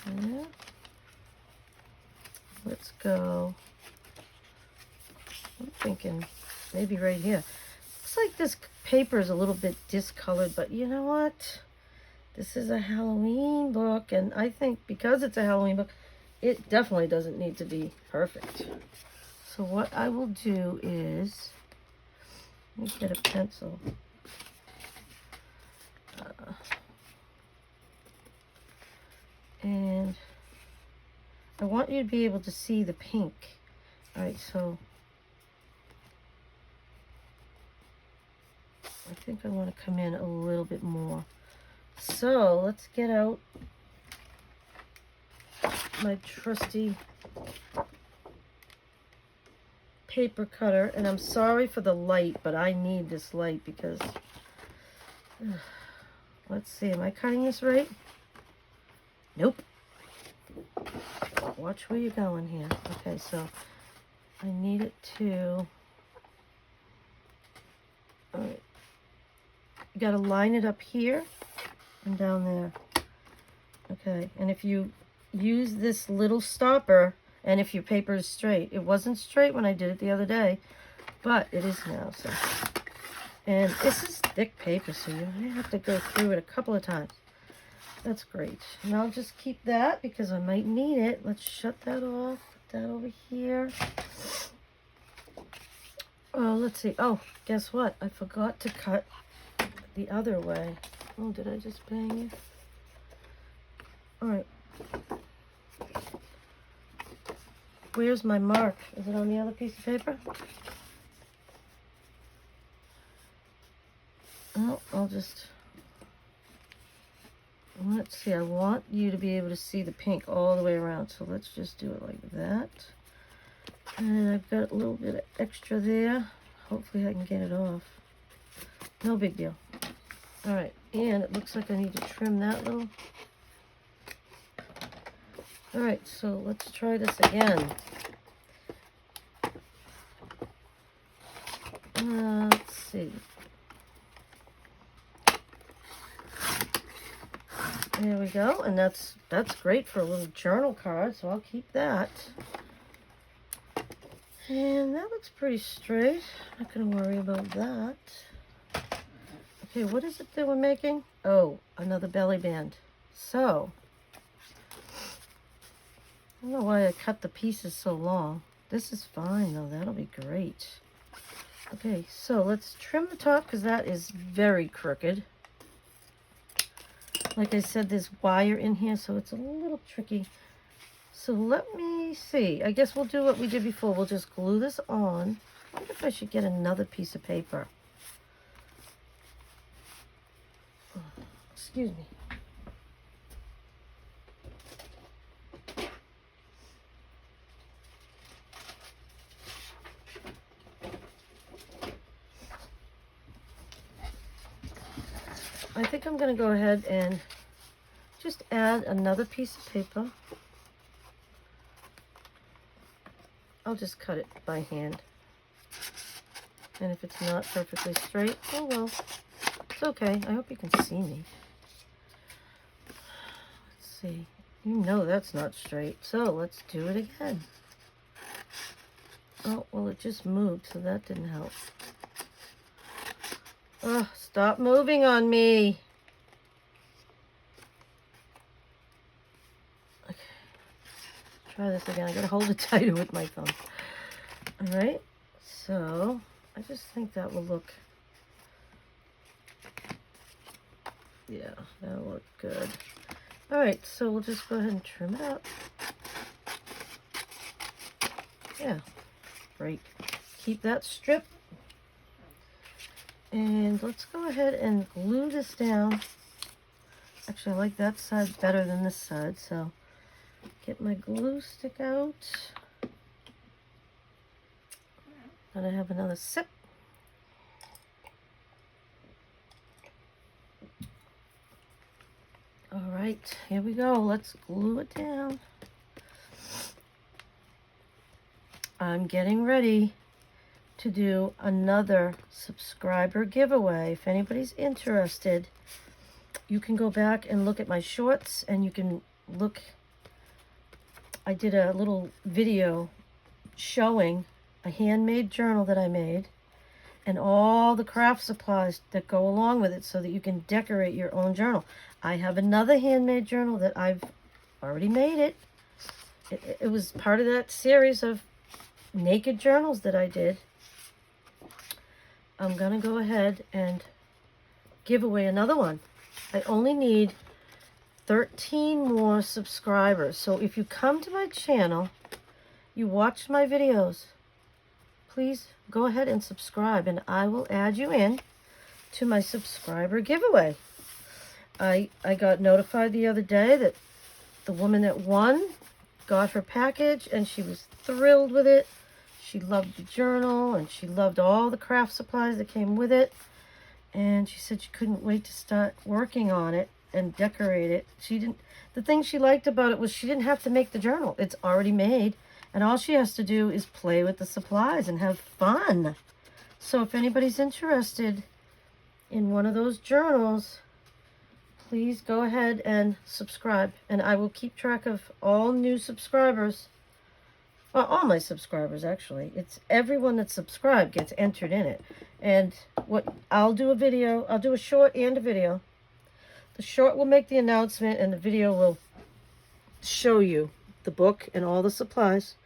Yeah. Let's go. I'm thinking maybe right here. Looks like this paper is a little bit discolored, but you know what? This is a Halloween book, and I think because it's a Halloween book, it definitely doesn't need to be perfect. So what I will do is, let me get a pencil. And I want you to be able to see the pink. All right, so think I want to come in a little bit more. So let's get out my trusty paper cutter, and I'm sorry for the light, but I need this light because let's see, am I cutting this right? Nope. Watch where you're going here. Okay, so I need it to, all right, you got to line it up here and down there. Okay, and if you use this little stopper, and if your paper is straight, it wasn't straight when I did it the other day, but it is now. So, and this is thick paper, so you may have to go through it a couple of times. That's great. And I'll just keep that because I might need it. Let's shut that off. Put that over here. Oh, let's see. Oh, guess what? I forgot to cut the other way. Oh, did I just bang you? All right. Where's my mark? Is it on the other piece of paper? Oh, I'll just... Let's see. I want you to be able to see the pink all the way around. So let's just do it like that. And I've got a little bit of extra there. Hopefully I can get it off. No big deal. All right. And it looks like I need to trim that little... All right, so let's try this again. Let's see. There we go, and that's great for a little journal card, so I'll keep that. And that looks pretty straight. Not gonna worry about that. Okay, what is it that we're making? Oh, another belly band. So, I don't know why I cut the pieces so long. This is fine though, that'll be great. Okay, so let's trim the top because that is very crooked. Like I said, there's wire in here, so it's a little tricky. So let me see. I guess we'll do what we did before. We'll just glue this on. I wonder if I should get another piece of paper. Excuse me. I think I'm going to go ahead and just add another piece of paper. I'll just cut it by hand. And if it's not perfectly straight, oh well. It's okay. I hope you can see me. Let's see. You know that's not straight. So let's do it again. Oh, well it just moved, so that didn't help. Oh, stop moving on me. Okay. Try this again. I gotta hold it tighter with my thumb. All right. So I just think that will look. Yeah, that'll look good. All right. So we'll just go ahead and trim it up. Yeah. Great. Keep that strip. And let's go ahead and glue this down. Actually, I like that side better than this side, so get my glue stick out. And I have another sip. All right, here we go. Let's glue it down. I'm getting ready to do another subscriber giveaway. If anybody's interested, you can go back and look at my shorts, and you can look. I did a little video showing a handmade journal that I made and all the craft supplies that go along with it so that you can decorate your own journal. I have another handmade journal that I've already made it. It was part of that series of naked journals that I did. I'm going to go ahead and give away another one. I only need 13 more subscribers. So if you come to my channel, you watch my videos, please go ahead and subscribe, and I will add you in to my subscriber giveaway. I got notified the other day that the woman that won got her package, and she was thrilled with it. She loved the journal, and she loved all the craft supplies that came with it. And she said she couldn't wait to start working on it and decorate it. The thing she liked about it was she didn't have to make the journal. It's already made, and all she has to do is play with the supplies and have fun. So if anybody's interested in one of those journals, please go ahead and subscribe, and I will keep track of all new subscribers. Well, all my subscribers, actually. It's everyone that's subscribed gets entered in it. And I'll do a short and a video. The short will make the announcement, and the video will show you the book and all the supplies.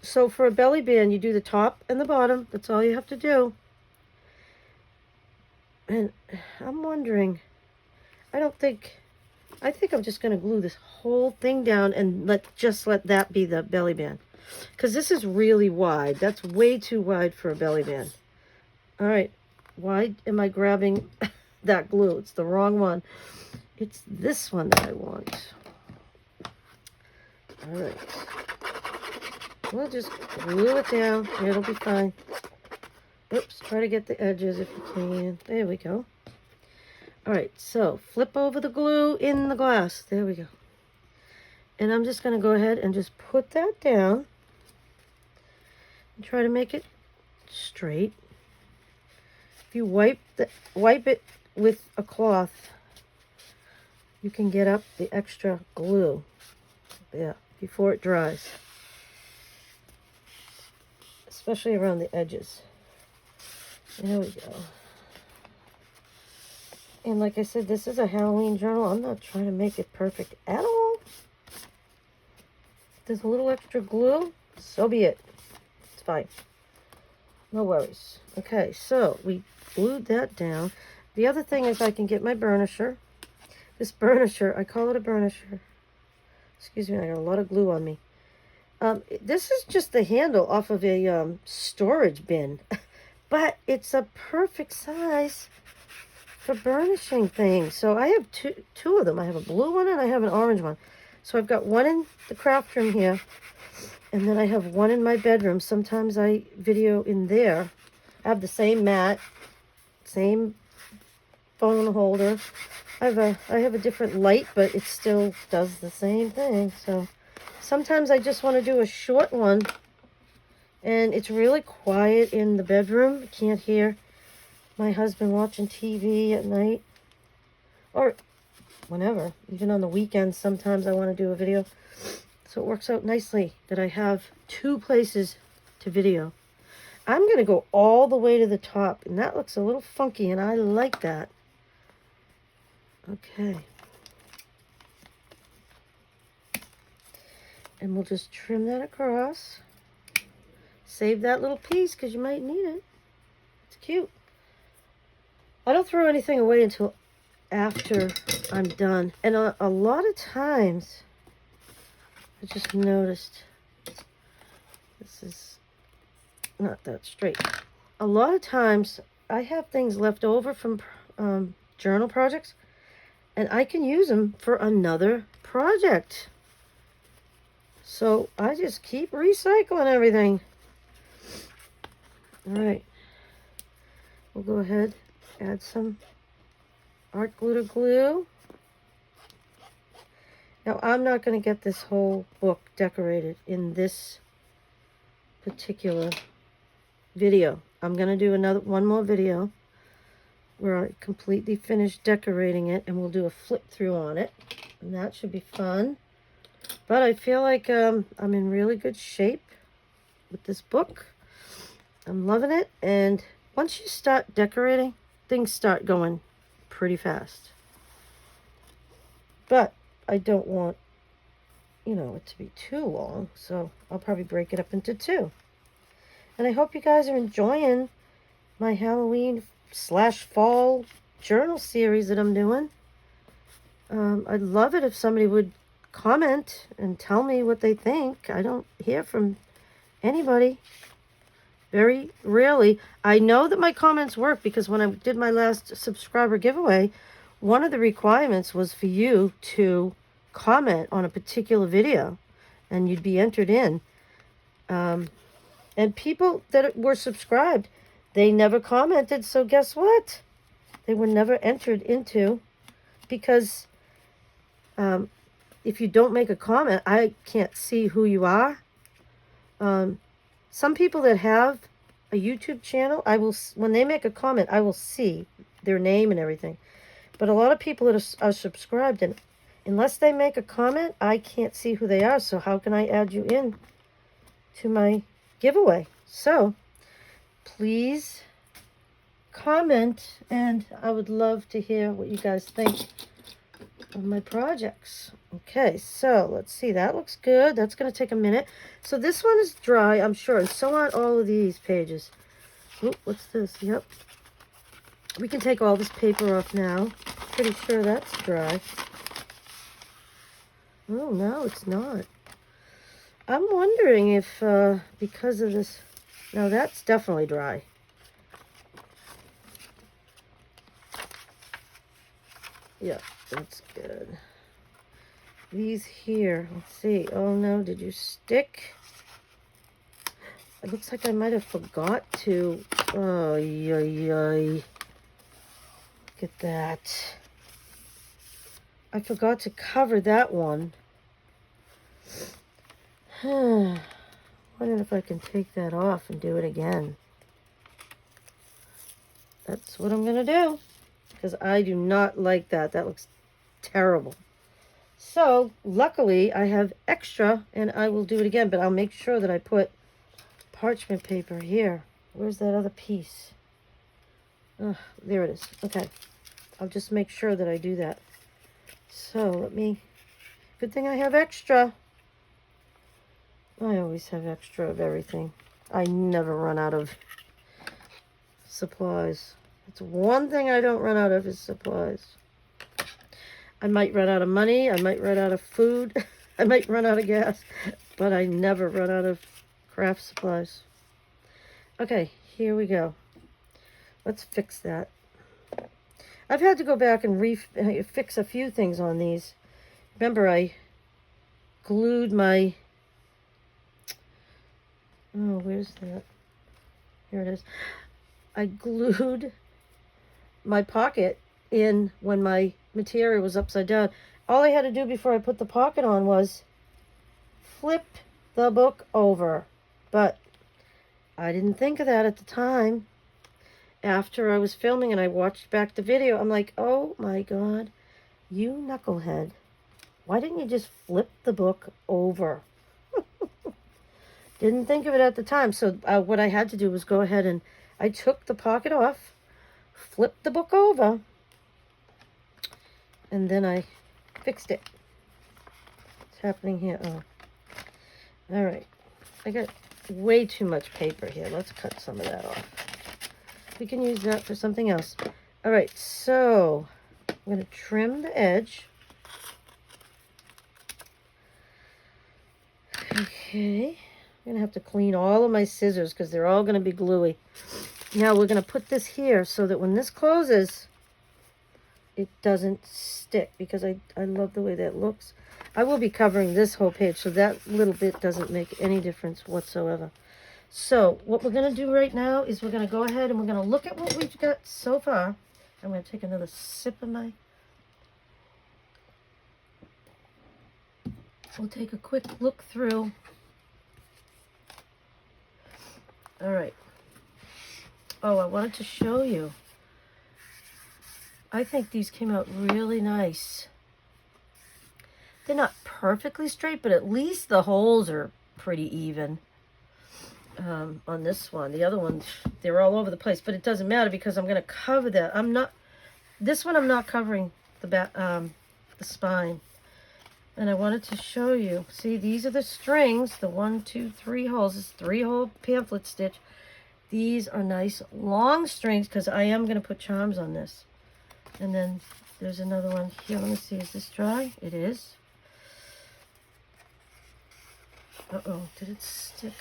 So for a belly band, you do the top and the bottom. That's all you have to do. And I'm wondering, I think I'm just going to glue this whole thing down and let that be the belly band. Because this is really wide. That's way too wide for a belly band. All right. Why am I grabbing that glue? It's the wrong one. It's this one that I want. All right. We'll just glue it down. It'll be fine. Oops. Try to get the edges if you can. There we go. All right, so flip over the glue in the glass. There we go. And I'm just going to go ahead and just put that down and try to make it straight. If you wipe it with a cloth, you can get up the extra glue. Yeah, before it dries. Especially around the edges. There we go. And like I said, this is a Halloween journal. I'm not trying to make it perfect at all. If there's a little extra glue, so be it. It's fine. No worries. Okay, so we glued that down. The other thing is I can get my burnisher. This burnisher, I call it a burnisher. Excuse me, I got a lot of glue on me. This is just the handle off of a storage bin. But it's a perfect size for burnishing things. So I have two of them. I have a blue one and I have an orange one. So I've got one in the craft room here, and then I have one in my bedroom. Sometimes I video in there. I have the same mat, same phone holder. I have a different light, but it still does the same thing. So sometimes I just want to do a short one, and it's really quiet in the bedroom. You can't hear my husband watching TV at night, or whenever, even on the weekends. Sometimes I want to do a video, so it works out nicely that I have two places to video. I'm going to go all the way to the top, and that looks a little funky, and I like that. Okay, and we'll just trim that across. Save that little piece because you might need it. It's cute. I don't throw anything away until after I'm done. And a lot of times, I just noticed, this is not that straight. A lot of times, I have things left over from journal projects, and I can use them for another project. So I just keep recycling everything. All right. We'll go ahead. Add some art glitter glue. Now, I'm not going to get this whole book decorated in this particular video. I'm going to do one more video where I completely finish decorating it, and we'll do a flip through on it, and that should be fun. But I feel like I'm in really good shape with this book. I'm loving it, and once you start decorating, things start going pretty fast. But I don't want, it to be too long, so I'll probably break it up into two. And I hope you guys are enjoying my Halloween/fall journal series that I'm doing. I'd love it if somebody would comment and tell me what they think. I don't hear from anybody. Very rarely. I know that my comments work because when I did my last subscriber giveaway, one of the requirements was for you to comment on a particular video and you'd be entered in. And people that were subscribed, they never commented. So guess what? They were never entered into, because if you don't make a comment, I can't see who you are. Some people that have a YouTube channel, when they make a comment, I will see their name and everything. But a lot of people that are subscribed, and unless they make a comment, I can't see who they are. So how can I add you in to my giveaway? So please comment, and I would love to hear what you guys think of my projects. Okay, so let's see. That looks good. That's going to take a minute. So this one is dry, I'm sure, and so aren't all of these pages. Oh, what's this? Yep. We can take all this paper off now. Pretty sure that's dry. Oh, no, it's not. I'm wondering if, because of this... No, that's definitely dry. Yeah, that's good. These here, let's see. Oh, no, did you stick? It looks like I might have forgot to... Oh, Look at that. I forgot to cover that one. Wondering if I can take that off and do it again. That's what I'm going to do, because I do not like that. That looks terrible. So, luckily, I have extra, and I will do it again, but I'll make sure that I put parchment paper here. Where's that other piece? Oh, there it is. Okay. I'll just make sure that I do that. So, good thing I have extra. I always have extra of everything. I never run out of supplies. It's one thing I don't run out of is supplies. I might run out of money. I might run out of food. I might run out of gas. But I never run out of craft supplies. Okay, here we go. Let's fix that. I've had to go back and fix a few things on these. Remember, I glued my... Oh, where's that? Here it is. I glued my pocket in when my material was upside down. All I had to do before I put the pocket on was flip the book over. But I didn't think of that at the time. After I was filming and I watched back the video, I'm like, oh my God, you knucklehead. Why didn't you just flip the book over? Didn't think of it at the time. So what I had to do was go ahead and I took the pocket off, flipped the book over, and then I fixed it. What's happening here? Oh. All right. I got way too much paper here. Let's cut some of that off. We can use that for something else. All right. So I'm going to trim the edge. Okay. I'm going to have to clean all of my scissors because they're all going to be gluey. Now we're going to put this here so that when this closes, it doesn't stick, because I love the way that looks. I will be covering this whole page, so that little bit doesn't make any difference whatsoever. So what we're going to do right now is we're going to go ahead and we're going to look at what we've got so far. I'm going to take another sip of my... We'll take a quick look through. All right. Oh, I wanted to show you. I think these came out really nice. They're not perfectly straight, but at least the holes are pretty even on this one. The other ones, they're all over the place, but it doesn't matter because I'm going to cover that. This one I'm not covering the spine. And I wanted to show you. See, these are the strings, the 1, 2, 3 holes. It's 3-hole pamphlet stitch. These are nice long strings because I am going to put charms on this. And then there's another one here. Let me see. Is this dry? It is. Uh-oh. Did it stick?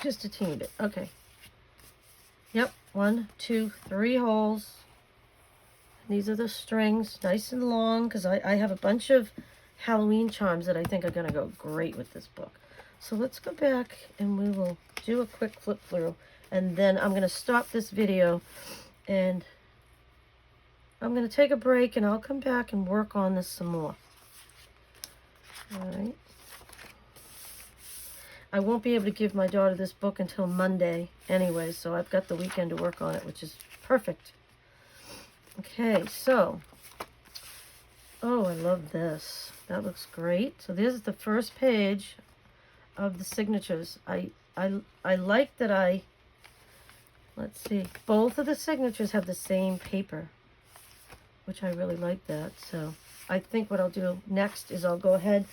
Just a teeny bit. Okay. Yep. 1, 2, 3 holes. These are the strings, nice and long, because I have a bunch of Halloween charms that I think are going to go great with this book. So let's go back and we will do a quick flip through. And then I'm going to stop this video and I'm going to take a break and I'll come back and work on this some more. All right. I won't be able to give my daughter this book until Monday anyway, so I've got the weekend to work on it, which is perfect. Okay, so, oh, I love this. That looks great. So this is the first page of the signatures. I like that let's see, both of the signatures have the same paper, which I really like that. So I think what I'll do next is I'll go ahead.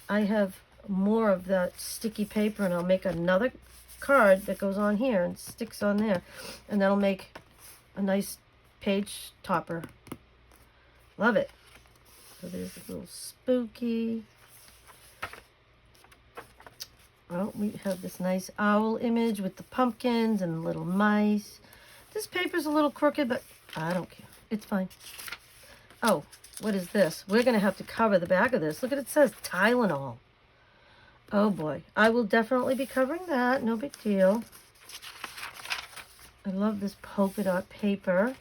I have more of that sticky paper and I'll make another card that goes on here and sticks on there. And that'll make a nice page topper. Love it. So there's a little spooky. Oh, we have this nice owl image with the pumpkins and the little mice. This paper's a little crooked, but I don't care. It's fine. Oh, what is this? We're going to have to cover the back of this. Look at it, says Tylenol. Oh boy. I will definitely be covering that. No big deal. I love this polka dot paper.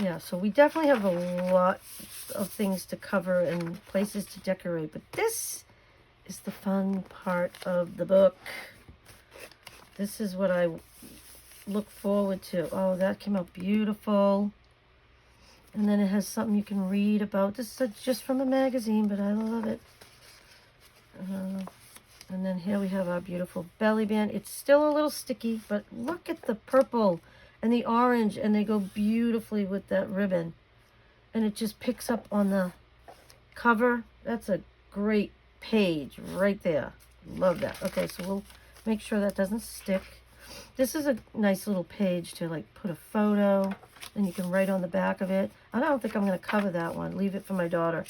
Yeah, so we definitely have a lot of things to cover and places to decorate, but this is the fun part of the book. This is what I look forward to. Oh, that came out beautiful. And then it has something you can read about. This is just from a magazine, but I love it. And then here we have our beautiful belly band. It's still a little sticky, but look at the purple and the orange, and they go beautifully with that ribbon. And it just picks up on the cover. That's a great page right there. Love that. Okay, so we'll make sure that doesn't stick. This is a nice little page to like put a photo, and you can write on the back of it. I don't think I'm going to cover that one. Leave it for my daughter.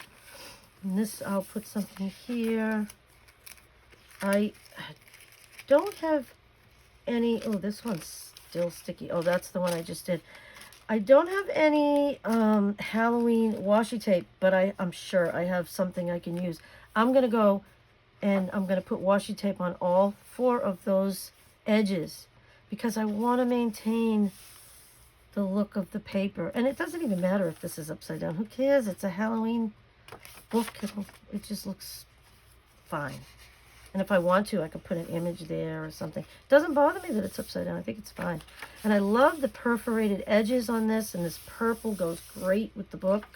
And this, I'll put something here. I don't have any, oh, this one's still sticky. Oh, that's the one I just did. I don't have any Halloween washi tape, but I'm sure I have something I can use. I'm going to go and I'm going to put washi tape on all 4 of those edges because I want to maintain the look of the paper. And it doesn't even matter if this is upside down. Who cares? It's a Halloween book. It just looks fine. And if I want to, I could put an image there or something. It doesn't bother me that it's upside down. I think it's fine. And I love the perforated edges on this. And this purple goes great with the book.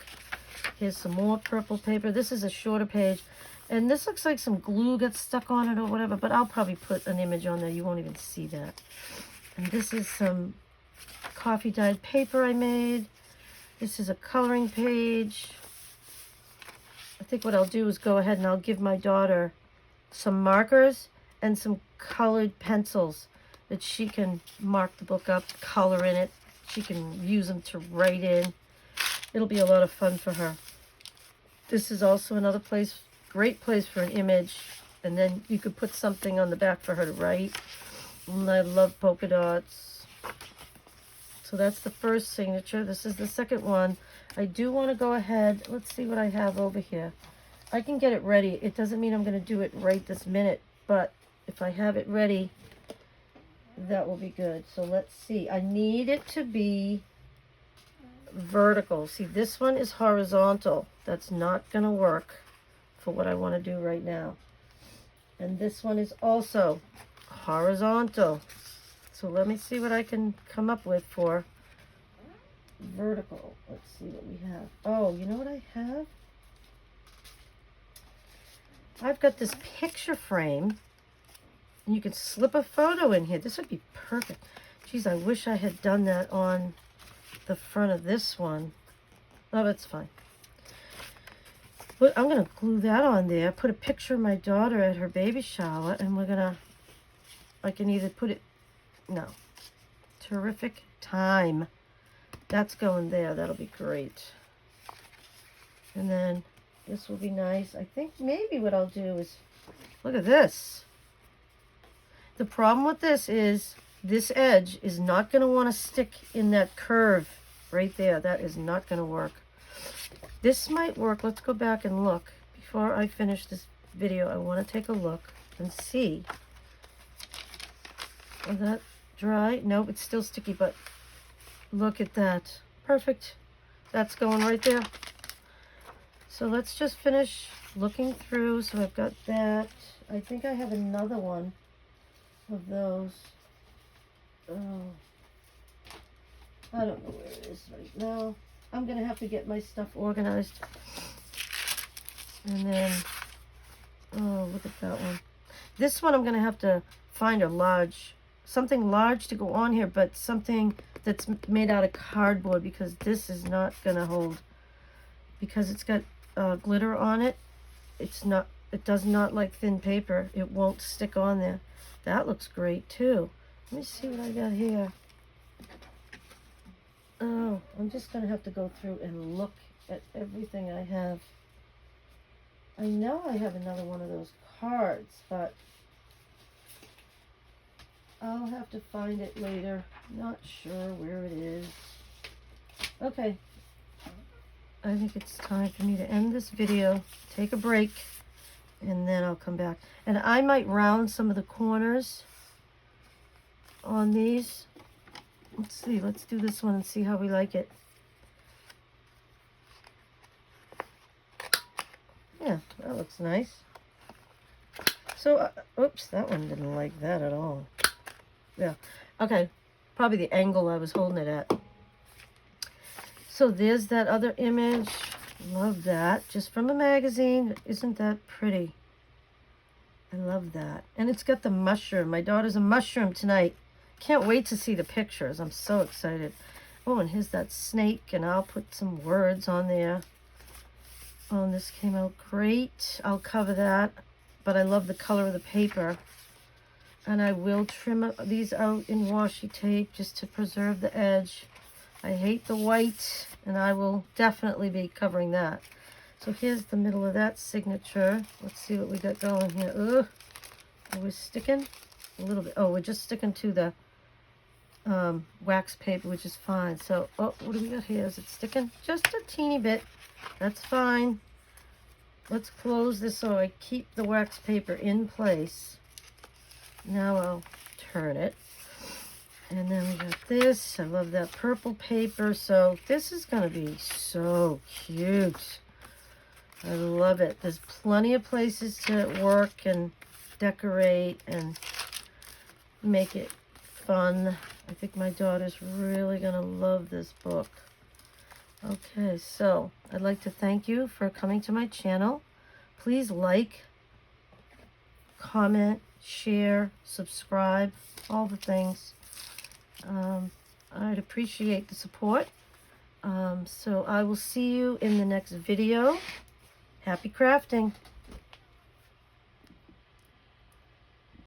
Here's some more purple paper. This is a shorter page. And this looks like some glue got stuck on it or whatever. But I'll probably put an image on there. You won't even see that. And this is some coffee dyed paper I made. This is a coloring page. I think what I'll do is go ahead and I'll give my daughter some markers and some colored pencils that she can mark the book up, color in it. She can use them to write in. It'll be a lot of fun for her. This is also another place, great place for an image. And then you could put something on the back for her to write. And I love polka dots. So that's the first signature. This is the second one. I do want to go ahead. Let's see what I have over here. I can get it ready. It doesn't mean I'm going to do it right this minute, but if I have it ready, that will be good. So let's see. I need it to be vertical. See, this one is horizontal. That's not going to work for what I want to do right now. And this one is also horizontal. So let me see what I can come up with for vertical. Let's see what we have. Oh, you know what I have? I've got this picture frame, and you can slip a photo in here. This would be perfect. Geez, I wish I had done that on the front of this one. Oh, that's fine. But I'm going to glue that on there, put a picture of my daughter at her baby shower, and we're going to, I can either put it, no, terrific time. That's going there. That'll be great. And then this will be nice. I think maybe what I'll do is, look at this. The problem with this is this edge is not going to want to stick in that curve right there. That is not going to work. This might work. Let's go back and look. Before I finish this video, I want to take a look and see. Is that dry? Nope, it's still sticky, but look at that. Perfect. That's going right there. So let's just finish looking through. So I've got that. I think I have another one of those. Oh, I don't know where it is right now. I'm going to have to get my stuff organized. And then, oh, look at that one. This one I'm going to have to find a large, something large to go on here, but something that's made out of cardboard, because this is not going to hold. Because it's got glitter on it, it does not like thin paper. It won't stick on there. That looks great too. Let me see what I got here. Oh, I'm just going to have to go through and look at everything I have. I know I have another one of those cards, but I'll have to find it later. Not sure where it is. Okay. I think it's time for me to end this video, take a break, and then I'll come back. And I might round some of the corners on these. Let's see, let's do this one and see how we like it. Yeah, that looks nice. So, oops, that one didn't like that at all. Yeah, okay, probably the angle I was holding it at. So there's that other image. Love that. Just from a magazine. Isn't that pretty? I love that. And it's got the mushroom. My daughter's a mushroom tonight. Can't wait to see the pictures. I'm so excited. Oh, and here's that snake. And I'll put some words on there. Oh, and this came out great. I'll cover that. But I love the color of the paper. And I will trim these out in washi tape just to preserve the edge. I hate the white, and I will definitely be covering that. So here's the middle of that signature. Let's see what we got going here. Ugh. We're sticking a little bit. Oh, we're just sticking to the wax paper, which is fine. So, oh, what do we got here? Is it sticking? Just a teeny bit. That's fine. Let's close this so I keep the wax paper in place. Now I'll turn it. And then we got this. I love that purple paper. So this is going to be so cute. I love it. There's plenty of places to work and decorate and make it fun. I think my daughter's really going to love this book. Okay, so I'd like to thank you for coming to my channel. Please like, comment, share, subscribe, all the things. I'd appreciate the support. So I will see you in the next video. Happy crafting.